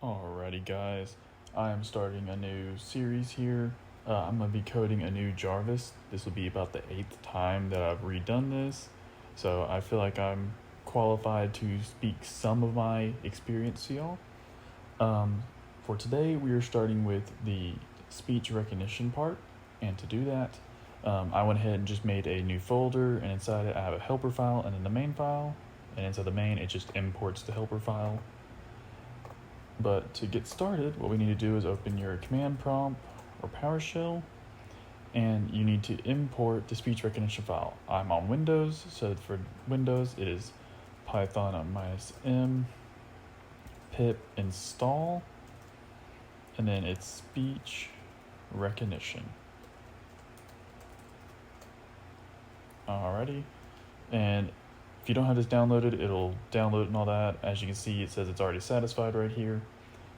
Alrighty guys, I am starting a new series here. I'm going to be coding a new Jarvis. This will be about the 8th time that I've redone this, so I feel like I'm qualified to speak some of my experience to y'all. For today, we are starting with the speech recognition part, and to do that, I went ahead and just made a new folder, and inside it I have a helper file and then the main file, and inside the main it just imports the helper file. But to get started, what we need to do is open your command prompt or PowerShell, and you need to import the speech recognition file. I'm on Windows, so for Windows it is python -m pip install, and then it's speech recognition. Alrighty, and if you don't have this downloaded, it'll download and all that. As you can see, it says it's already satisfied right here,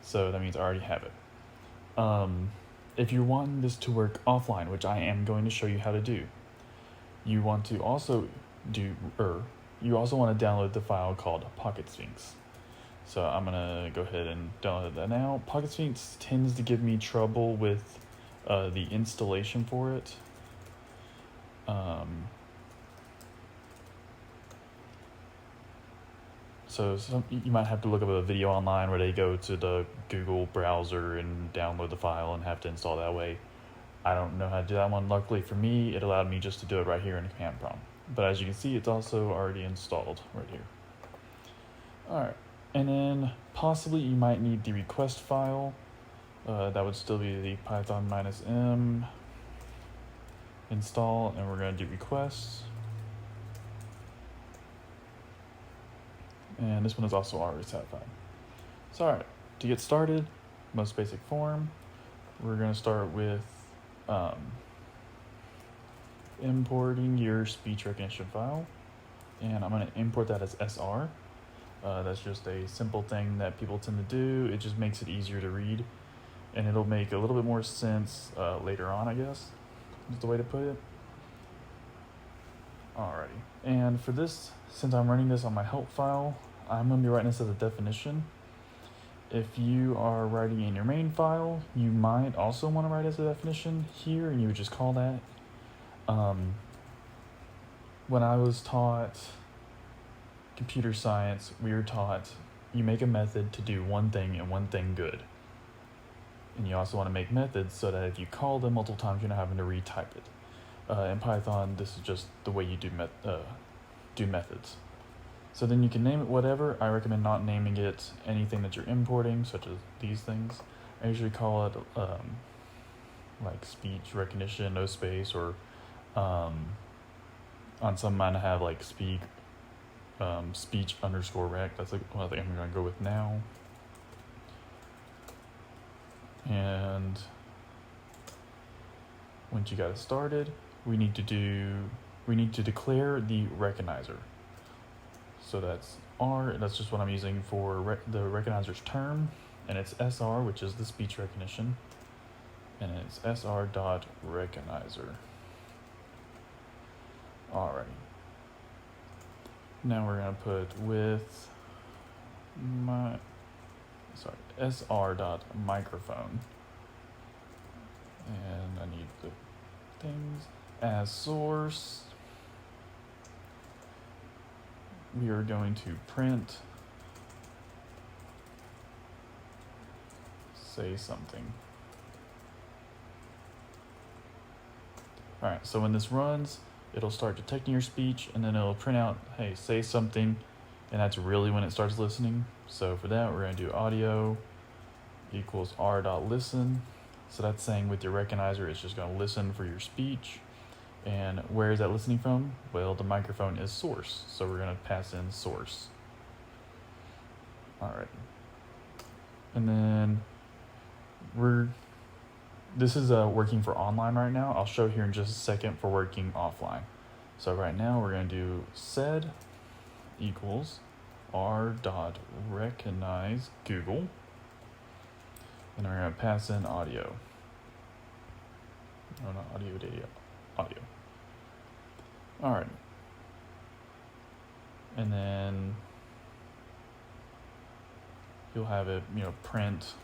so that means I already have it. If you're wanting this to work offline, which I am going to show you how to do, you want to also you also want to download the file called Pocket Sphinx. So I'm gonna go ahead and download that now. Pocket Sphinx tends to give me trouble with the installation for it. So you might have to look up a video online where they go to the Google browser and download the file and have to install that way. I don't know how to do that one. Luckily for me, it allowed me just to do it right here in the command prompt. But as you can see, it's also already installed right here. Alright, and then possibly you might need the request file. That would still be the python -m install, and we're going to do requests. And this one is also already satisfied. So alright, to get started, most basic form, we're going to start with importing your speech recognition file, and I'm going to import that as SR. That's just a simple thing that people tend to do. It just makes it easier to read, and it'll make a little bit more sense later on, I guess, is the way to put it. Alrighty, and for this, since I'm running this on my help file, I'm going to be writing this as a definition. If you are writing in your main file, you might also want to write as a definition here, and you would just call that. When I was taught computer science, we were taught you make a method to do one thing and one thing good. And you also want to make methods so that if you call them multiple times, you're not having to retype it. In Python, this is just the way you do methods. So then you can name it whatever. I recommend not naming it anything that you're importing, such as these things. I usually call it like speech recognition, no space, or on some mine I have like speech _rec. That's like one I think I'm going to go with now. And once you got it started, we need to declare the recognizer. So that's R, that's just what I'm using for the recognizer's term, and it's SR, which is the speech recognition, and it's SR.recognizer. Alrighty. Now we're gonna put with SR.microphone, and I need the things as source. We are going to print say something. Alright, so when this runs, it'll start detecting your speech, and then it'll print out, hey, say something, and that's really when it starts listening. So for that, we're going to do audio equals r.listen. So that's saying with your recognizer, it's just going to listen for your speech. And where is that listening from? Well, the microphone is source, so we're going to pass in source. Alright. And then this is working for online right now. I'll show here in just a second for working offline. So right now we're going to do sed equals r.recognize Google, and we're going to pass in audio. Oh, not audio, data, audio. Alright. And then you'll have it, print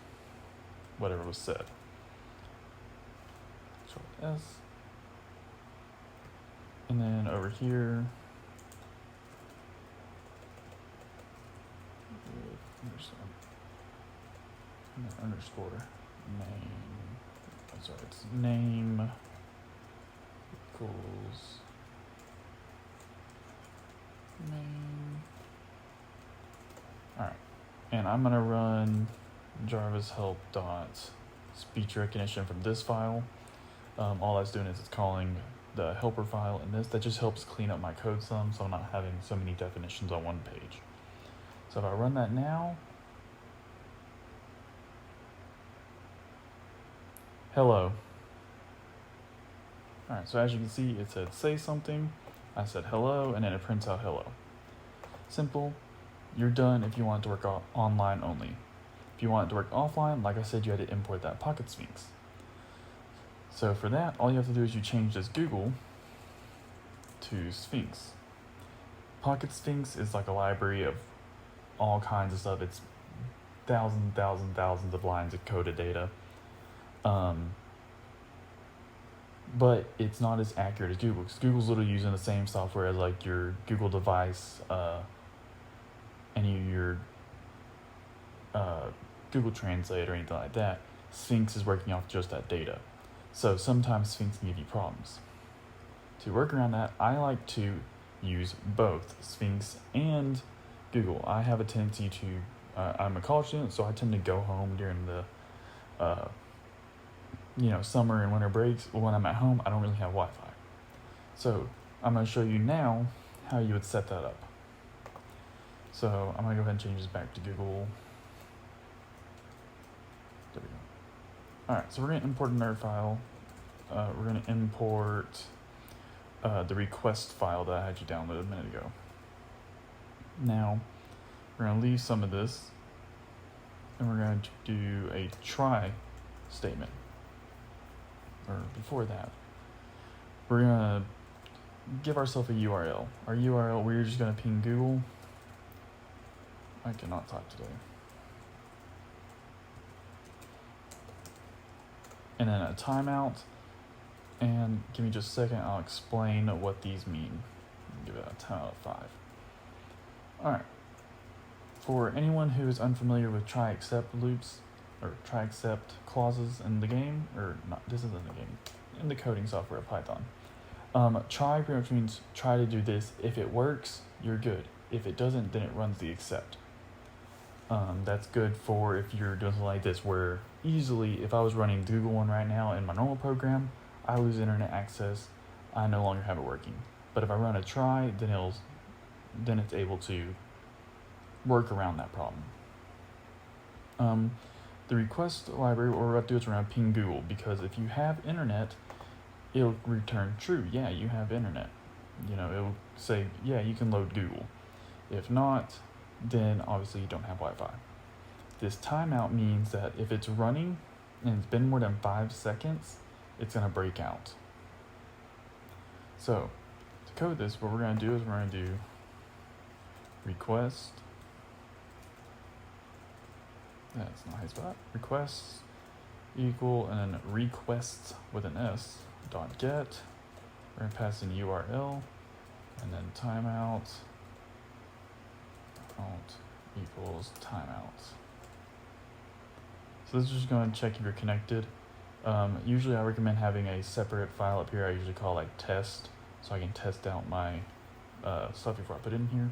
whatever was said. Control S. And then over here, underscore name. I'm sorry, it's name equals name. All right, and I'm gonna run Jarvis help dot speech recognition from this file. All that's doing is it's calling the helper file, and that just helps clean up my code some, so I'm not having so many definitions on one page. So if I run that now, hello. All right, so as you can see, it said say something. I said hello, and then it prints out hello. Simple. You're done if you want it to work online only. If you want it to work offline, like I said, you had to import that Pocket Sphinx. So for that, all you have to do is you change this Google to Sphinx. Pocket Sphinx is like a library of all kinds of stuff. It's thousands of lines of coded data. But it's not as accurate as Google, because Google's literally using the same software as like your Google device, any of your Google Translate or anything like that. Sphinx is working off just that data. So sometimes Sphinx can give you problems. To work around that, I like to use both Sphinx and Google. I have a tendency to, I'm a college student, so I tend to go home during the summer and winter breaks. When I'm at home, I don't really have Wi-Fi. So I'm going to show you now how you would set that up. So I'm going to go ahead and change this back to Google. There we go. All right, so we're going to import another file. We're going to import the request file that I had you download a minute ago. Now, we're going to leave some of this, and we're going to do a try statement. Or before that, we're going to give ourselves a URL. Our URL, we're just going to ping Google. I cannot talk today. And then a timeout. And give me just a second, I'll explain what these mean. Give it a timeout of 5. All right. For anyone who is unfamiliar with try except loops, or try except clauses in the game, or not, this isn't the game, in the coding software of Python. Try pretty much means try to do this. If it works, you're good. If it doesn't, then it runs the except. That's good for if you're doing something like this, where easily, if I was running Google One right now in my normal program, I lose internet access, I no longer have it working. But if I run a try, then it's able to work around that problem. The request library, what we're about to do is we're going to ping Google, because if you have internet, it'll return true. Yeah, you have internet. It'll say, yeah, you can load Google. If not, then obviously you don't have Wi-Fi. This timeout means that if it's running and it's been more than 5 seconds, it's going to break out. So to code this, what we're going to do is we're going to do request. That's not high spot. Requests equal, and then requests with an S dot get. We're going to pass in URL, and then timeout alt equals timeout. So this is just going to check if you're connected. Usually I recommend having a separate file up here. I usually call like test, so I can test out my stuff before I put it in here.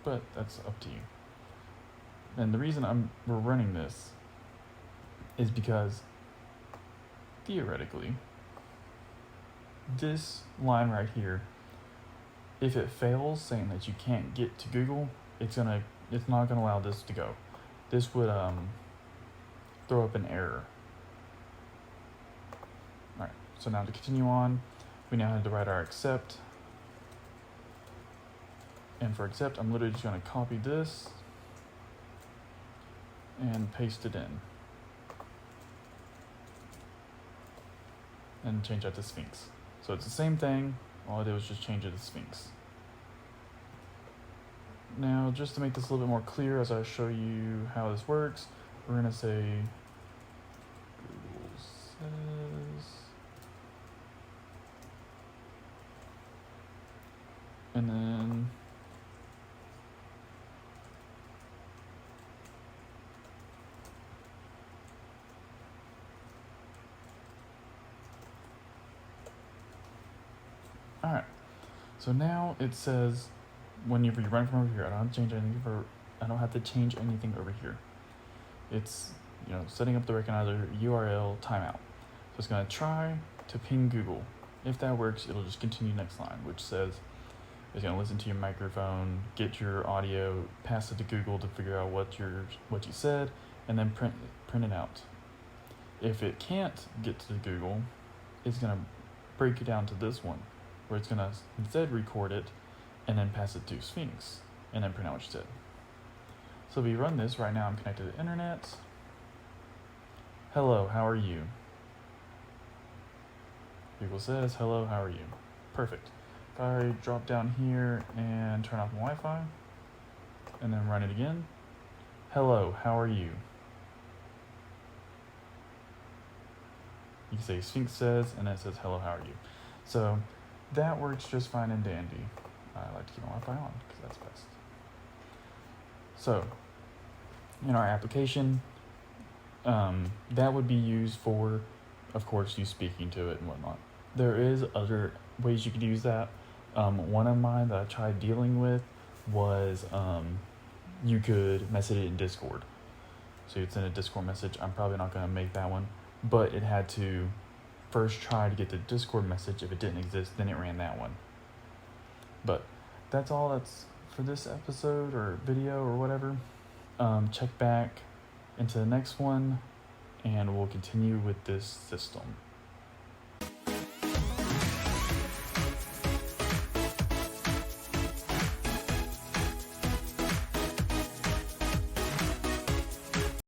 But that's up to you. And the reason we're running this is because theoretically, this line right here, if it fails saying that you can't get to Google, it's not gonna allow this to go. This would throw up an error. All right, so now to continue on, we now have to write our accept. And for accept, I'm literally just gonna copy this and paste it in. And change that to Sphinx. So it's the same thing, all I did was just change it to Sphinx. Now, just to make this a little bit more clear as I show you how this works, we're going to say Google says, and then all right. So now it says whenever you run from over here, I don't have to change anything over here. It's setting up the recognizer URL timeout. So it's gonna try to ping Google. If that works, it'll just continue next line, which says it's gonna listen to your microphone, get your audio, pass it to Google to figure out what you said, and then print it out. If it can't get to Google, it's gonna break it down to this one, where it's gonna instead record it and then pass it to Sphinx and then print out what you said. So if we run this right now, I'm connected to the internet. Hello, how are you? Google says, hello, how are you? Perfect. If I drop down here and turn off my Wi-Fi and then run it again. Hello, how are you? You can say Sphinx says, and then it says, hello, how are you? So that works just fine and dandy. I like to keep my Wi-Fi on because that's best. So in our application, that would be used for, of course, you speaking to it and whatnot. There is other ways you could use that. One of mine that I tried dealing with was you could message it in Discord. So you'd send a Discord message. I'm probably not going to make that one, but it had to first try to get the Discord message. If it didn't exist, then it ran that one. But that's all that's for this episode or video or whatever. Check back into the next one, and we'll continue with this system.